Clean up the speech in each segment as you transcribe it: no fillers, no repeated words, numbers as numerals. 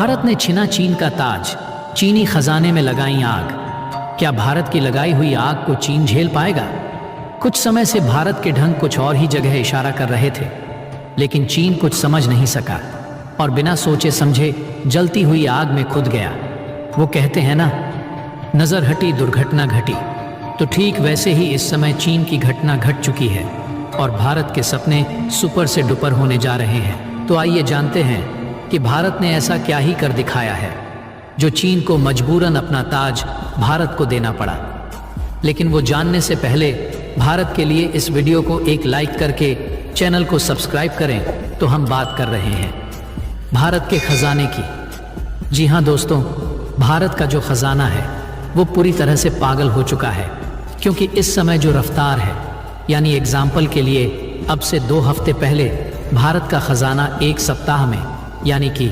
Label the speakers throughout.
Speaker 1: भारत ने छीना चीन का ताज, चीनी खजाने में लगाई आग। क्या भारत की लगाई हुई आग को चीन झेल पाएगा? कुछ समय से भारत के ढंग कुछ और ही जगह इशारा कर रहे थे, लेकिन चीन कुछ समझ नहीं सका और बिना सोचे समझे जलती हुई आग में खुद गया। वो कहते हैं ना, नजर हटी दुर्घटना घटी। तो ठीक वैसे ही इस समय चीन की घटना घट चुकी है और भारत के सपने सुपर से डुपर होने जा रहे हैं। तो आइए जानते हैं कि भारत ने ऐसा क्या ही कर दिखाया है जो चीन को मजबूरन अपना ताज भारत को देना पड़ा। लेकिन वो जानने से पहले भारत के लिए इस वीडियो को एक लाइक करके चैनल को सब्सक्राइब करें। तो हम बात कर रहे हैं भारत के खजाने की। जी हाँ दोस्तों, भारत का जो खजाना है वो पूरी तरह से पागल हो चुका है, क्योंकि इस समय जो रफ्तार है, यानी एग्जाम्पल के लिए अब से 2 हफ्ते पहले भारत का खजाना एक सप्ताह में यानी कि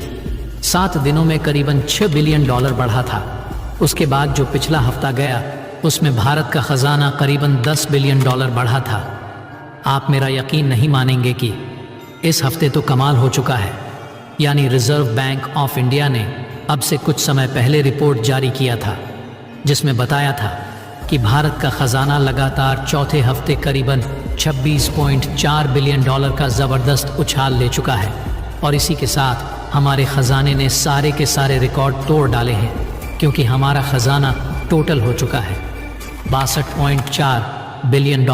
Speaker 1: 7 दिनों में करीबन $6 बिलियन बढ़ा था। उसके बाद जो पिछला हफ्ता गया उसमें भारत का खजाना करीबन $10 बिलियन बढ़ा था। आप मेरा यकीन नहीं मानेंगे कि इस हफ्ते तो कमाल हो चुका है। यानी रिजर्व बैंक ऑफ इंडिया ने अब से कुछ समय पहले रिपोर्ट जारी किया था, जिसमें बताया था कि भारत का खजाना लगातार चौथे हफ्ते करीबन $26.4 बिलियन का ज़बरदस्त उछाल ले चुका है। और इसी के साथ हमारे खजाने ने सारे के सारे रिकॉर्ड तोड़ डाले हैं, क्योंकि हमारा खजाना टोटल हो चुका है $62.4 बिलियन।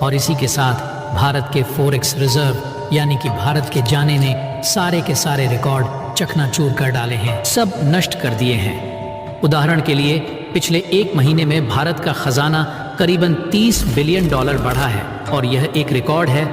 Speaker 1: और इसी के साथ भारत के फॉरेक्स रिजर्व यानी कि भारत के जाने ने सारे के सारे रिकॉर्ड चकनाचूर कर डाले हैं, सब नष्ट कर दिए हैं। उदाहरण के लिए पिछले 1 महीने में भारत का खजाना करीबन $30 बिलियन बढ़ा है और यह एक रिकॉर्ड है।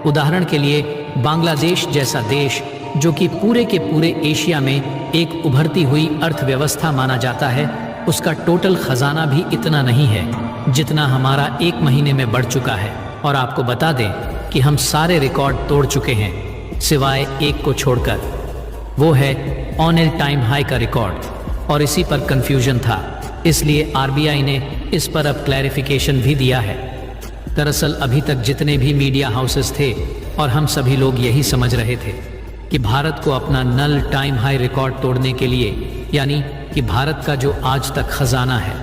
Speaker 1: उदाहरण के लिए बांग्लादेश जैसा देश, जो कि पूरे के पूरे एशिया में एक उभरती हुई अर्थव्यवस्था माना जाता है, उसका टोटल खजाना भी इतना नहीं है जितना हमारा 1 महीने में बढ़ चुका है। और आपको बता दें कि हम सारे रिकॉर्ड तोड़ चुके हैं सिवाय एक को छोड़कर, वो है ऑल टाइम हाई का रिकॉर्ड। और इसी पर कंफ्यूजन था, इसलिए आरबीआई ने इस पर अब क्लैरिफिकेशन भी दिया है। दरअसल अभी तक जितने भी मीडिया हाउसेस थे और हम सभी लोग यही समझ रहे थे कि भारत को अपना नल टाइम हाई रिकॉर्ड तोड़ने के लिए, यानी कि भारत का जो आज तक खजाना है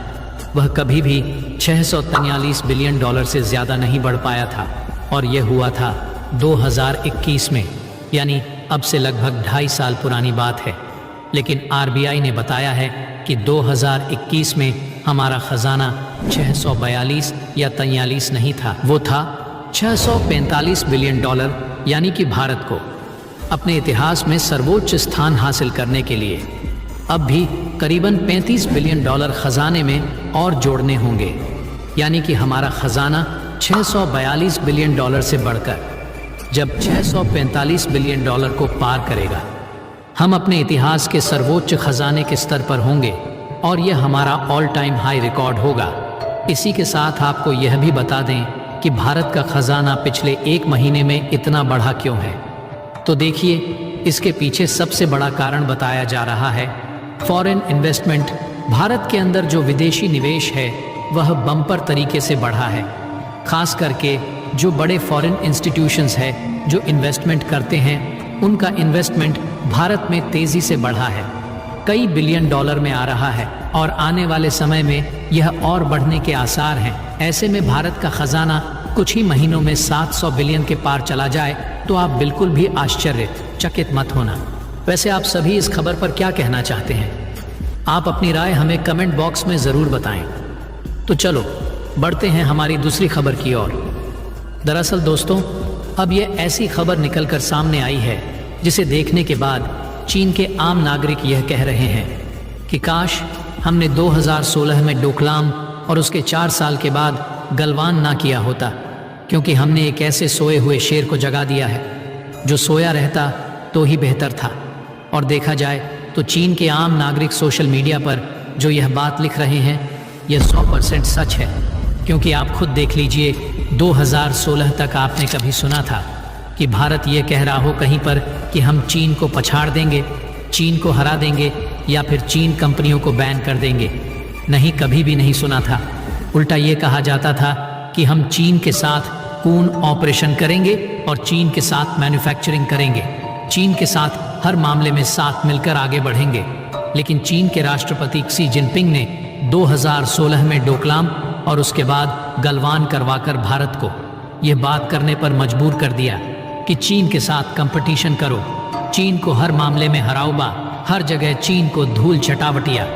Speaker 1: वह कभी भी $643 बिलियन से ज़्यादा नहीं बढ़ पाया था। और यह हुआ था 2021 में, यानी अब से लगभग 2.5 साल पुरानी बात है। लेकिन आरबीआई ने बताया है कि 2021 में हमारा खजाना 642 या 43 नहीं था, वो था $645 बिलियन। यानी कि भारत को अपने इतिहास में सर्वोच्च स्थान हासिल करने के लिए अब भी करीबन $35 बिलियन खजाने में और जोड़ने होंगे। यानी कि हमारा खजाना $642 बिलियन से बढ़कर जब $645 बिलियन को पार करेगा, हम अपने इतिहास के सर्वोच्च खजाने के स्तर पर होंगे और यह हमारा ऑल टाइम हाई रिकॉर्ड होगा। इसी के साथ आपको यह भी बता दें कि भारत का खजाना पिछले 1 महीने में इतना बढ़ा क्यों है। तो देखिए, इसके पीछे सबसे बड़ा कारण बताया जा रहा है फॉरेन इन्वेस्टमेंट। भारत के अंदर जो विदेशी निवेश है वह बम्पर तरीके से बढ़ा है। खास करके जो बड़े फॉरेन इंस्टीट्यूशंस हैं जो इन्वेस्टमेंट करते हैं, उनका इन्वेस्टमेंट भारत में तेज़ी से बढ़ा है, कई बिलियन डॉलर में आ रहा है और आने वाले समय में यह और बढ़ने के आसार हैं। ऐसे में भारत का खजाना कुछ ही महीनों में 700 बिलियन के पार चला जाए तो आप बिल्कुल भी आश्चर्यचकित मत होना। वैसे आप सभी इस खबर पर क्या कहना चाहते हैं? आप अपनी राय हमें कमेंट बॉक्स में ज़रूर बताएं। तो चलो बढ़ते हैं हमारी दूसरी खबर की ओर। दरअसल दोस्तों, अब ये ऐसी खबर निकलकर सामने आई है जिसे देखने के बाद चीन के आम नागरिक यह कह रहे हैं कि काश हमने 2016 में डोकलाम और उसके 4 साल के बाद गलवान ना किया होता, क्योंकि हमने एक ऐसे सोए हुए शेर को जगा दिया है जो सोया रहता तो ही बेहतर था। और देखा जाए तो चीन के आम नागरिक सोशल मीडिया पर जो यह बात लिख रहे हैं यह 100% सच है, क्योंकि आप खुद देख लीजिए 2016 तक आपने कभी सुना था कि भारत ये कह रहा हो कहीं पर कि हम चीन को पछाड़ देंगे, चीन को हरा देंगे या फिर चीन कंपनियों को बैन कर देंगे? नहीं, कभी भी नहीं सुना था। उल्टा ये कहा जाता था कि हम चीन के साथ खून ऑपरेशन करेंगे और चीन के साथ मैन्युफैक्चरिंग करेंगे। चीन के साथ हर मामले में साथ मिलकर आगे बढ़ेंगे। लेकिन चीन के राष्ट्रपति शी जिनपिंग ने 2016 में डोकलाम और उसके बाद गलवान करवाकर भारत को यह बात करने पर मजबूर कर दिया कि चीन के साथ कंपटीशन करो, चीन को हर मामले में हराओ बा, हर जगह चीन को धूल चटावटिया।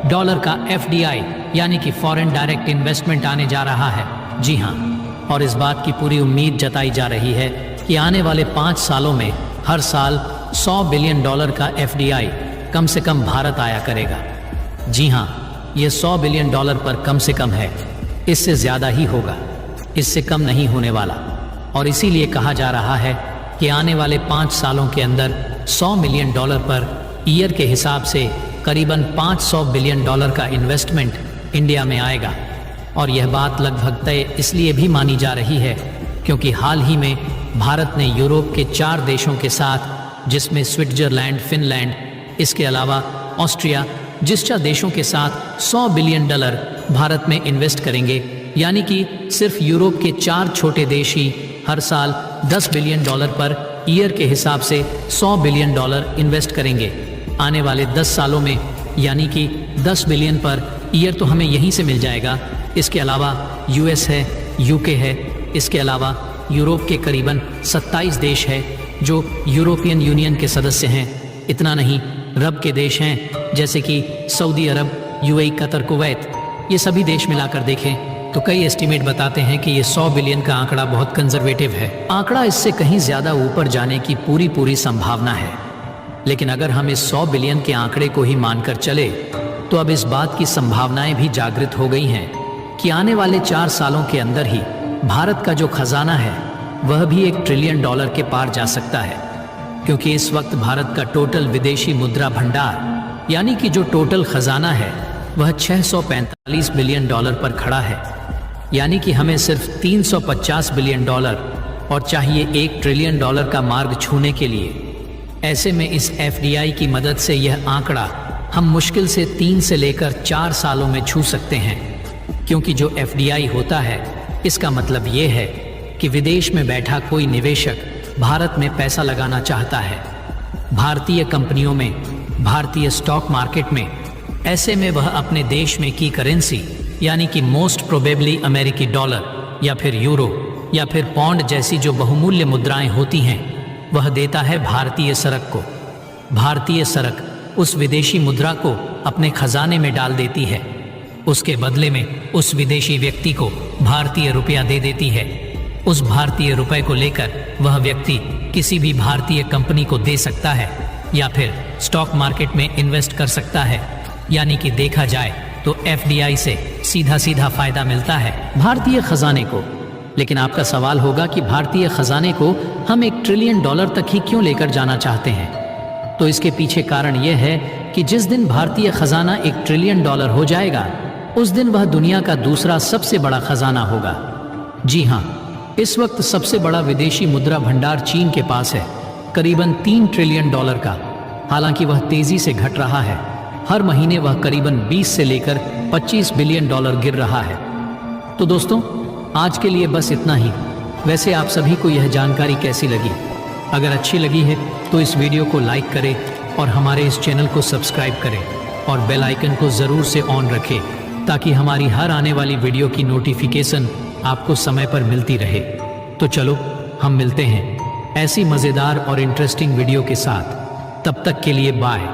Speaker 1: डॉलर का FDI यानी कि फॉरेन डायरेक्ट इन्वेस्टमेंट आने जा रहा है। जी हाँ, और इस बात की पूरी उम्मीद जताई जा रही है कि आने वाले 5 सालों में हर साल $100 बिलियन का FDI कम से कम भारत आया करेगा। जी हाँ, ये $100 बिलियन पर कम से कम है, इससे ज़्यादा ही होगा, इससे कम नहीं होने वाला। और इसीलिए कहा जा रहा है कि आने वाले 5 सालों के अंदर $100 मिलियन पर ईयर के हिसाब से करीबन $500 बिलियन का इन्वेस्टमेंट इंडिया में आएगा। और यह बात लगभग तय इसलिए भी मानी जा रही है क्योंकि हाल ही में भारत ने यूरोप के 4 देशों के साथ, जिसमें स्विट्जरलैंड, फिनलैंड, इसके अलावा ऑस्ट्रिया, जिस 4 देशों के साथ $100 बिलियन भारत में इन्वेस्ट करेंगे, यानी कि सिर्फ यूरोप के 4 छोटे देश ही हर साल $10 बिलियन पर ईयर के हिसाब से $100 बिलियन इन्वेस्ट करेंगे आने वाले 10 सालों में, यानी कि $10 बिलियन पर ईयर तो हमें यहीं से मिल जाएगा। इसके अलावा US है, UK है, इसके अलावा यूरोप के करीबन 27 देश है जो यूरोपियन यूनियन के सदस्य हैं। इतना नहीं, रब के देश हैं जैसे कि सऊदी अरब, UAE, कतर, कुवैत, ये सभी देश मिलाकर देखें तो कई एस्टीमेट बताते हैं कि ये 100 बिलियन का आंकड़ा बहुत कंजर्वेटिव है। आंकड़ा इससे कहीं ज़्यादा ऊपर जाने की पूरी संभावना है। लेकिन अगर हम इस 100 बिलियन के आंकड़े को ही मानकर चले तो अब इस बात की संभावनाएं भी जागृत हो गई हैं कि आने वाले 4 सालों के अंदर ही भारत का जो खजाना है वह भी $1 ट्रिलियन के पार जा सकता है। क्योंकि इस वक्त भारत का टोटल विदेशी मुद्रा भंडार यानी कि जो टोटल खजाना है वह $645 बिलियन पर खड़ा है। यानी कि हमें सिर्फ $350 बिलियन और चाहिए $1 ट्रिलियन का मार्ग छूने के लिए। ऐसे में इस FDI की मदद से यह आंकड़ा हम मुश्किल से 3 से लेकर 4 सालों में छू सकते हैं। क्योंकि जो FDI होता है इसका मतलब ये है कि विदेश में बैठा कोई निवेशक भारत में पैसा लगाना चाहता है, भारतीय कंपनियों में, भारतीय स्टॉक मार्केट में। ऐसे में वह अपने देश में की करेंसी यानी कि मोस्ट प्रोबेबली अमेरिकी डॉलर या फिर यूरो या फिर पौंड जैसी जो बहुमूल्य मुद्राएं होती हैं वह देता है भारतीय सरक को। भारतीय सरक उस विदेशी मुद्रा को अपने खजाने में डाल देती है, उसके बदले में उस विदेशी व्यक्ति को भारतीय रुपया दे देती है। उस भारतीय रुपए को लेकर वह व्यक्ति किसी भी भारतीय कंपनी को दे सकता है या फिर स्टॉक मार्केट में इन्वेस्ट कर सकता है। यानी कि देखा जाए तो FDI से सीधा फायदा मिलता है भारतीय खजाने को। लेकिन आपका सवाल होगा कि भारतीय खजाने को हम $1 ट्रिलियन तक ही क्यों लेकर जाना चाहते हैं? तो इसके पीछे कारण यह है कि जिस दिन भारतीय खजाना $1 ट्रिलियन हो जाएगा उस दिन वह दुनिया का दूसरा सबसे बड़ा खजाना होगा। जी हाँ, इस वक्त सबसे बड़ा विदेशी मुद्रा भंडार चीन के पास है, करीबन $3 ट्रिलियन का। हालांकि वह तेजी से घट रहा है, हर महीने वह करीबन 20 से लेकर $25 बिलियन गिर रहा है। तो दोस्तों, आज के लिए बस इतना ही। वैसे आप सभी को यह जानकारी कैसी लगी? अगर अच्छी लगी है तो इस वीडियो को लाइक करें और हमारे इस चैनल को सब्सक्राइब करें और बेल आइकन को ज़रूर से ऑन रखें ताकि हमारी हर आने वाली वीडियो की नोटिफिकेशन आपको समय पर मिलती रहे। तो चलो हम मिलते हैं ऐसी मज़ेदार और इंटरेस्टिंग वीडियो के साथ। तब तक के लिए बाय।